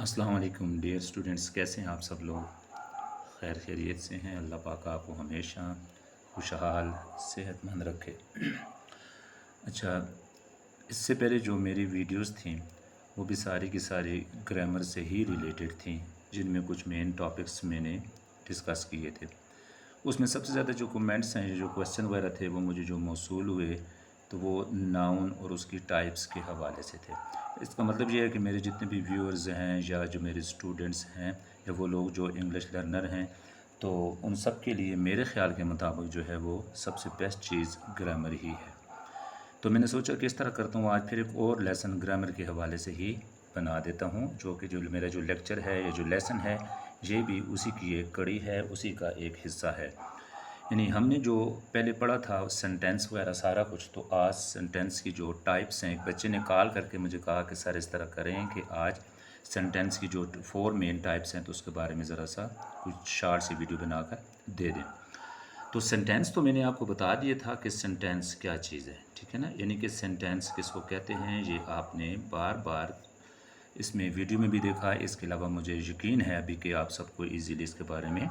अस्सलाम वालेकुम dear students, कैसे हैं आप सब लोग? खैर खैरियत से हैं। अल्लाह पाक आपको हमेशा खुशहाल सेहतमंद रखे। अच्छा, इससे पहले जो मेरी वीडियोस थी वो भी सारी की सारी ग्रामर से ही रिलेटेड थी, जिनमें कुछ मेन टॉपिक्स मैंने डिस्कस किए थे। उसमें सबसे ज़्यादा जो कमेंट्स हैं, जो क्वेश्चन वगैरह थे, वो मुझे जो मौसूल हुए तो वो नाउन और उसकी टाइप्स के हवाले से थे। इसका मतलब ये है कि मेरे जितने भी व्यूअर्स हैं या जो मेरे स्टूडेंट्स हैं या वो लोग जो इंग्लिश लर्नर हैं, तो उन सब के लिए मेरे ख़्याल के मुताबिक जो है वो सबसे बेस्ट चीज़ ग्रामर ही है। तो मैंने सोचा कि इस तरह करता हूँ, आज फिर एक और लेसन ग्रामर के हवाले से ही बना देता हूँ, जो कि जो मेरा जो लेक्चर है या जो लेसन है ये भी उसी की एक कड़ी है, उसी का एक हिस्सा है। यानी हमने जो पहले पढ़ा था सेंटेंस वगैरह सारा कुछ, तो आज सेंटेंस की जो टाइप्स हैं, एक बच्चे ने कॉल करके मुझे कहा कि सर इस तरह करें कि आज सेंटेंस की जो 4 मेन टाइप्स हैं तो उसके बारे में ज़रा सा कुछ शॉर्ट सी वीडियो बनाकर दे दें। तो सेंटेंस तो मैंने आपको बता दिया था कि सेंटेंस क्या चीज़ है, ठीक है ना। यानी कि सेंटेंस किसको कहते हैं ये आपने बार बार इसमें वीडियो में भी देखा है। इसके अलावा मुझे यकीन है अभी कि आप सबको इजीली इसके बारे में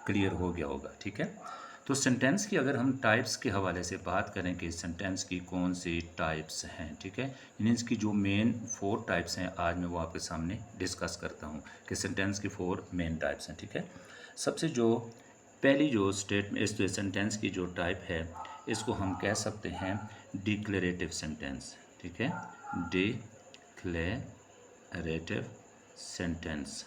क्लियर हो गया होगा, ठीक है। तो सेंटेंस की अगर हम टाइप्स के हवाले से बात करें कि सेंटेंस की कौन सी टाइप्स हैं, ठीक है, यानी इसकी जो मेन 4 टाइप्स हैं आज मैं वो आपके सामने डिस्कस करता हूँ कि सेंटेंस की 4 मेन टाइप्स हैं, ठीक है। सबसे जो पहली जो स्टेटमेंट इस सेंटेंस की जो टाइप है इसको हम कह सकते हैं डिक्लेरेटिव सेंटेंस, ठीक है। डिक्लेरेटिव सेंटेंस,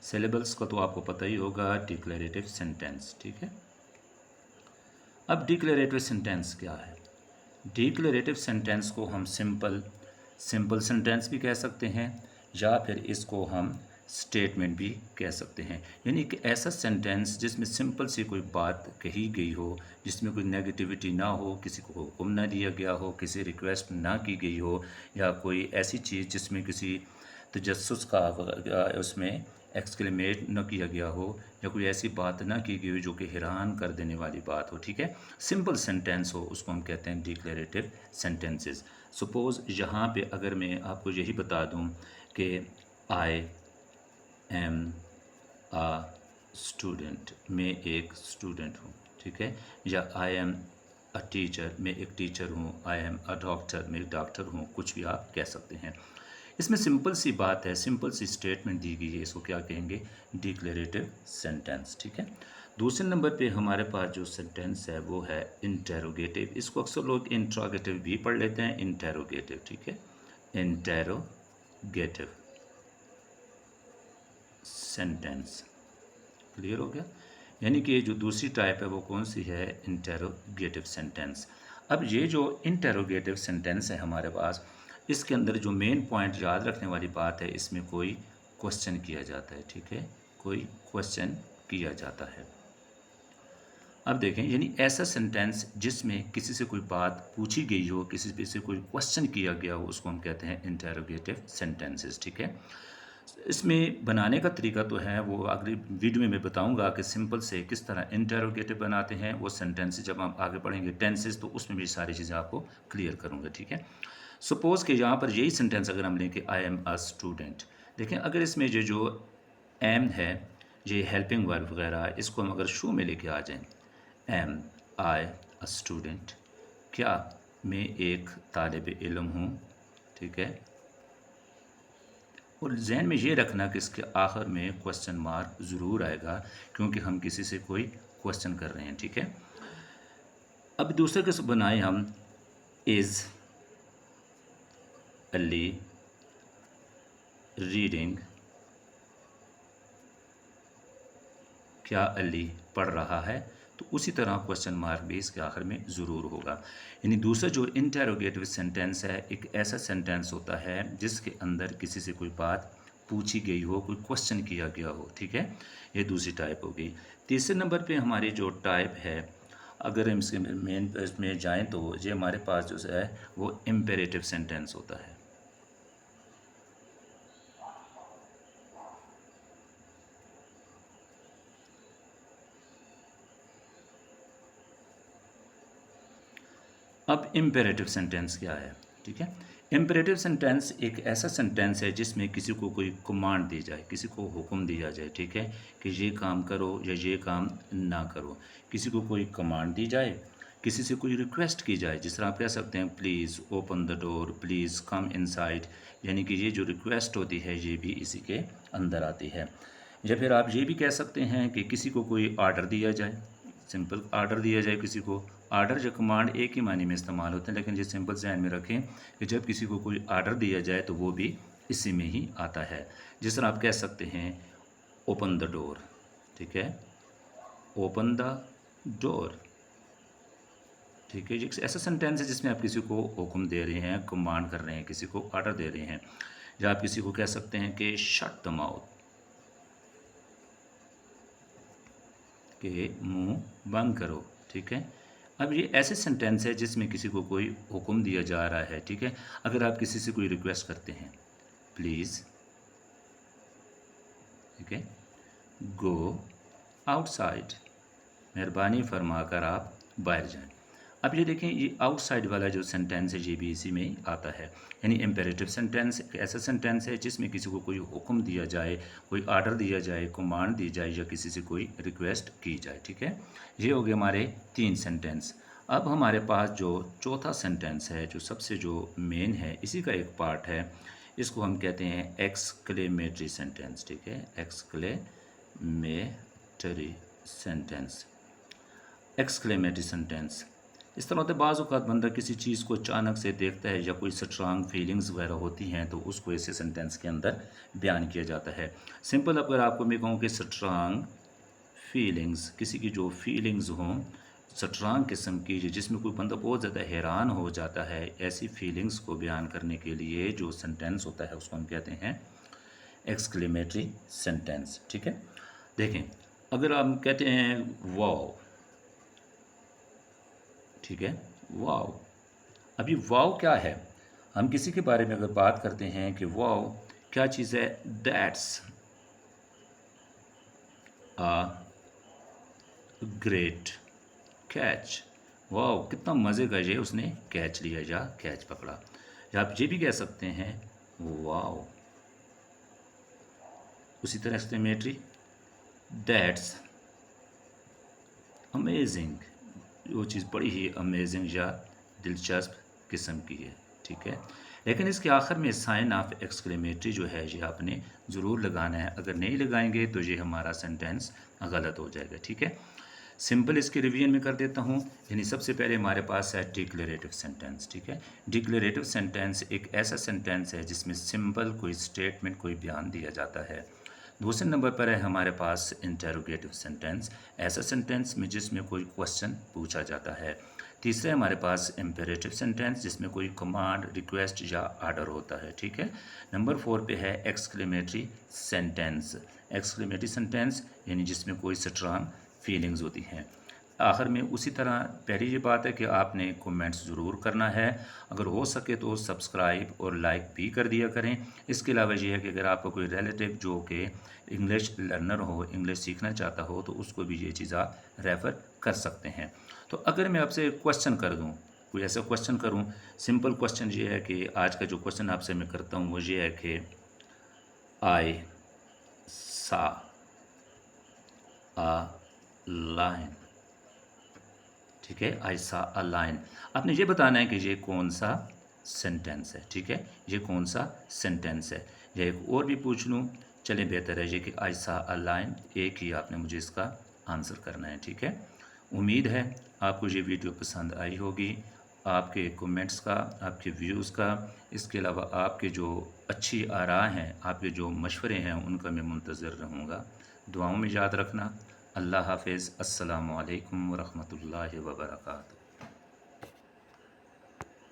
सिलेबल्स का तो आपको पता ही होगा, डिक्लेरेटिव सेंटेंस, ठीक है। अब डिक्लेरेटिव सेंटेंस क्या है? डिक्लेरेटिव सेंटेंस को हम सिंपल सेंटेंस भी कह सकते हैं या फिर इसको हम स्टेटमेंट भी कह सकते हैं। यानी कि ऐसा सेंटेंस जिसमें सिंपल सी कोई बात कही गई हो, जिसमें कोई नेगेटिविटी ना हो, किसी को हुक्म ना दिया गया हो, किसी रिक्वेस्ट ना की गई हो, या कोई ऐसी चीज़ जिसमें किसी तजस्सुस का उसमें एक्सक्लेमेट न किया गया हो, या कोई ऐसी बात ना की गई हो जो कि हैरान कर देने वाली बात हो, ठीक है। सिंपल सेंटेंस हो उसको हम कहते हैं डिक्लेरेटिव सेंटेंसेस। सपोज़ यहाँ पे अगर मैं आपको यही बता दूँ कि आई एम आ स्टूडेंट, मैं एक स्टूडेंट हूँ, ठीक है, या आई एम अ टीचर, मैं एक टीचर हूँ, आई एम अ डॉक्टर, मैं एक डॉक्टर हूँ, कुछ भी आप कह सकते हैं। इसमें सिंपल सी बात है, सिंपल सी स्टेटमेंट दी गई है, इसको क्या कहेंगे? डिक्लेरेटिव सेंटेंस, ठीक है। दूसरे नंबर पे हमारे पास जो सेंटेंस है वो है इंटेरोगेटिव। इसको अक्सर लोग इंट्रोगेटिव भी पढ़ लेते हैं, इंटेरोगेटिव, ठीक है। इंटेरोगेटिव सेंटेंस, क्लियर हो गया। यानी कि जो दूसरी टाइप है वो कौन सी है? Interrogative sentence. अब ये जो इंटेरोगेटिव सेंटेंस है हमारे पास, इसके अंदर जो मेन पॉइंट याद रखने वाली बात है, इसमें कोई क्वेश्चन किया जाता है, ठीक है, कोई क्वेश्चन किया जाता है। अब देखें, यानी ऐसा सेंटेंस जिसमें किसी से कोई बात पूछी गई हो, किसी पे से कोई क्वेश्चन किया गया हो, उसको हम कहते हैं इंटेरोगेटिव सेंटेंसेस, ठीक है। इसमें बनाने का तरीका तो है वो अगली वीडियो में मैं बताऊंगा कि सिंपल से किस तरह इंटेरोगेटिव बनाते हैं। वो सेंटेंसेस जब हम आगे पढ़ेंगे टेंसेस, तो उसमें भी सारी चीज़ें आपको क्लियर करूंगा, ठीक है। सपोज़ कि यहाँ पर यही सेंटेंस अगर हम लें कि आई एम अ स्टूडेंट, देखें अगर इसमें जो एम है, ये हेल्पिंग वर्ब वगैरह, इसको हम अगर शू में लेके आ जाएं, एम आई अ स्टूडेंट, क्या मैं एक तालिब इल्म हूँ, ठीक है। और जहन में ये रखना कि इसके आखिर में क्वेश्चन मार्क ज़रूर आएगा, क्योंकि हम किसी से कोई क्वेश्चन कर रहे हैं, ठीक है। अब दूसरे के बनाए हम इज़ अली रीडिंग, क्या अली पढ़ रहा है, तो उसी तरह क्वेश्चन मार्क भी इसके आखिर में ज़रूर होगा। यानी दूसरा जो इंटेरोगेटिव सेंटेंस है, एक ऐसा सेंटेंस होता है जिसके अंदर किसी से कोई बात पूछी गई हो, कोई क्वेश्चन किया गया हो, ठीक है। ये दूसरी टाइप हो गई। तीसरे नंबर पे हमारी जो टाइप है, अगर हम इसके मेन इसमें जाएँ तो ये हमारे पास जो है वो इम्पेरेटिव सेंटेंस होता है। अब इम्पेरेटिव सेंटेंस क्या है? ठीक है। इम्पेरेटिव सेंटेंस एक ऐसा सेंटेंस है जिसमें किसी को कोई कमांड दी जाए, किसी को हुक्म दिया जाए, ठीक है, कि ये काम करो या ये काम ना करो। किसी को कोई कमांड दी जाए, किसी से कोई रिक्वेस्ट की जाए, जिस तरह आप कह सकते हैं please open the door, please come inside, यानी कि ये जो रिक्वेस्ट होती है ये भी इसी के अंदर आती है। या फिर आप ये भी कह सकते हैं कि किसी को कोई आर्डर दिया जाए, सिंपल आर्डर दिया जाए किसी को। आर्डर या कमांड एक ही मायने में इस्तेमाल होते हैं, लेकिन ये सिंपल ध्यान में रखें कि जब किसी को कोई आर्डर दिया जाए तो वो भी इसी में ही आता है। जिस तरह आप कह सकते हैं ओपन द डोर, ठीक है, ओपन द डोर, ठीक है। ये ऐसा सेंटेंस है जिसमें आप किसी को हुक्म दे रहे हैं, कमांड कर रहे हैं, किसी को आर्डर दे रहे हैं। या आप किसी को कह सकते हैं कि शट द माउथ, कि मुंह बंद करो, ठीक है। अब ये ऐसे सेंटेंस है जिसमें किसी को कोई हुक्म दिया जा रहा है, ठीक है। अगर आप किसी से कोई रिक्वेस्ट करते हैं प्लीज़, ठीक है, गो आउटसाइड, मेहरबानी फरमाकर आप बाहर जाएं। अब ये देखें, ये आउटसाइड वाला जो सेंटेंस है ये भी इसी में ही आता है। यानी इम्पेरेटिव सेंटेंस एक ऐसा सेंटेंस है जिसमें किसी को कोई हुक्म दिया जाए, कोई आर्डर दिया जाए, कमांड दी जाए या किसी से कोई रिक्वेस्ट की जाए, ठीक है। ये हो गए हमारे 3 सेंटेंस। अब हमारे पास जो चौथा सेंटेंस है, जो सबसे जो मेन है, इसी का एक पार्ट है, इसको हम कहते हैं एक्सक्लेमेटरी सेंटेंस, ठीक है, एक्सक्लेमेटरी सेंटेंस। एक्सक्लेमेटरी सेंटेंस इस तरह होता है, बाज़ औक़ात बंदा किसी चीज़ को अचानक से देखता है या कोई स्ट्रांग फीलिंग्स वगैरह होती हैं तो उसको ऐसे सेंटेंस के अंदर बयान किया जाता है। सिंपल अगर आपको मैं कहूँ कि स्ट्रांग फीलिंग्स, किसी की जो फीलिंग्स हों स्ट्रांग किस्म की, जिसमें कोई बंदा बहुत ज़्यादा हैरान हो जाता है, ऐसी फीलिंग्स को बयान करने के लिए जो सेंटेंस होता है उसको हम कहते हैं एक्सक्लेमेटरी सेंटेंस, ठीक है। देखें, अगर हम कहते हैं वाओ, ठीक है, वाओ। अभी वाओ क्या है? हम किसी के बारे में अगर बात करते हैं कि वाओ क्या चीज़ है, that's a great catch, wow कितना मज़े का ये उसने कैच लिया या कैच पकड़ा। या आप ये भी कह सकते हैं वाओ। उसी तरह एक्सक्लेमेटरी, दैट्स अमेजिंग, वो चीज़ बड़ी ही अमेजिंग या दिलचस्प किस्म की है, ठीक है। लेकिन इसके आखिर में साइन ऑफ एक्सक्लेमेटरी जो है ये आपने ज़रूर लगाना है, अगर नहीं लगाएंगे तो ये हमारा सेंटेंस गलत हो जाएगा, ठीक है। सिंपल इसके रिवीजन में कर देता हूँ। यानी सबसे पहले हमारे पास है डिक्लेरेटिव सेंटेंस, ठीक है। डिक्लेरेटिव सेंटेंस एक ऐसा सेंटेंस है जिसमें सिंपल कोई स्टेटमेंट, कोई बयान दिया जाता है। दूसरे नंबर पर है हमारे पास इंटेरोगेटिव सेंटेंस, ऐसा सेंटेंस में जिसमें कोई क्वेश्चन पूछा जाता है। तीसरे हमारे पास इम्पेरेटिव सेंटेंस जिसमें कोई कमांड, रिक्वेस्ट या आर्डर होता है, ठीक है। नंबर 4 पे है एक्सक्लेमेटरी सेंटेंस। एक्सक्लेमेटरी सेंटेंस यानी जिसमें कोई स्ट्रांग फीलिंग्स होती हैं। आखिर में उसी तरह पहली ये बात है कि आपने कमेंट्स ज़रूर करना है, अगर हो सके तो सब्सक्राइब और लाइक भी कर दिया करें। इसके अलावा ये है कि अगर आपका कोई रिलेटिव जो कि इंग्लिश लर्नर हो, इंग्लिश सीखना चाहता हो, तो उसको भी ये चीज़ आप रेफ़र कर सकते हैं। तो अगर मैं आपसे क्वेश्चन कर दूँ, कोई ऐसा क्वेश्चन करूँ, सिंपल क्वेश्चन ये है कि आज का जो क्वेश्चन आपसे मैं करता हूँ वो ये है कि आई सा अ लाइन, ठीक है, आई सा अ लाइन। आपने ये बताना है कि ये कौन सा सेंटेंस है, ठीक है, ये कौन सा सेंटेंस है। या एक और भी पूछ लूँ, चलें बेहतर है ये कि आई सा अ लाइन, एक ही आपने मुझे इसका आंसर करना है, ठीक है। उम्मीद है आपको ये वीडियो पसंद आई होगी। आपके कमेंट्स का, आपके व्यूज़ का, इसके अलावा आपके जो अच्छी आराह हैं, आपके जो मशवरे हैं, उनका मैं मुंतज़िर रहूँगा। दुआओं में याद रखना। अल्लाह हाफ़िज़। अस्सलामु अलैकुम व रहमतुल्लाहि व बरकातुहू।